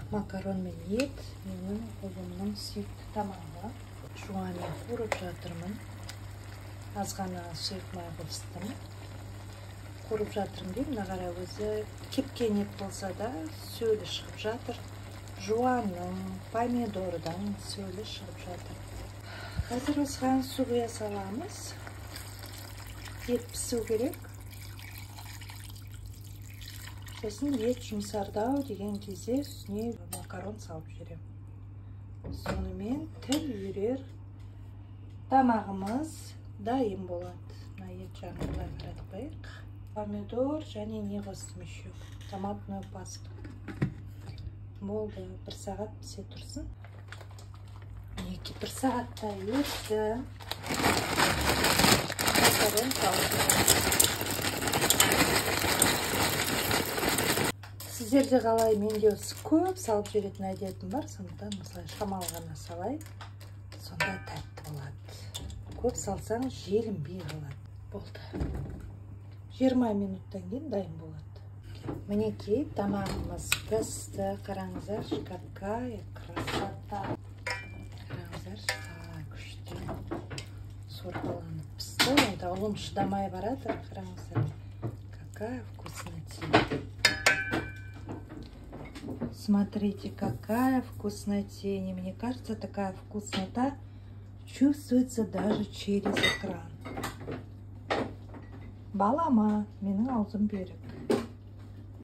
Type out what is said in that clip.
Макарон мен ет менің ұлымның сүйікті тамағы. Жуанмен қуырып жатырмын. Аз ғана сұйық май қостым. Қуырып жатырмын деймін. Мына қара өзі кепкен ет болса да сөлі шығып жатыр. Жуанның, помидордан сөлі шығып жатыр. Қазір осыған су құя саламыз. Ет пісу керек. Сосын ет жұмсардау деген кезде үстіне макарон салып жіберем. Сонымен тіл үйрер тамағымыз дайын болады. Мына ет жағын былай қаратып қояйық. Помидор және не қостым еще? Томатную пасту. Болды, 1 сағат пісе тұрсын. Мінекей 1 сағатта өтті. Макарон салып. Сіздерде қалай? Менде көп салып жіберетін әдетім бар, сондықтан осылай шамалы ғана салайын. Сонда тәтті болады. Көп салсаң желінбей қалады. Болды. 20 минуттан кейін дайын болады. Мінекей тамағымыз пісті. Қараңыздаршы, какая красота. Қараңыздаршы, күшті. Сорпаланып пісті. Енді ұлым шыдамай барады. Қараңыздар, какая вкуснотень. Смотрите, какая вкуснотень. Мне кажется, такая вкуснота чувствуется даже через экран. Балама, менің аузым берік.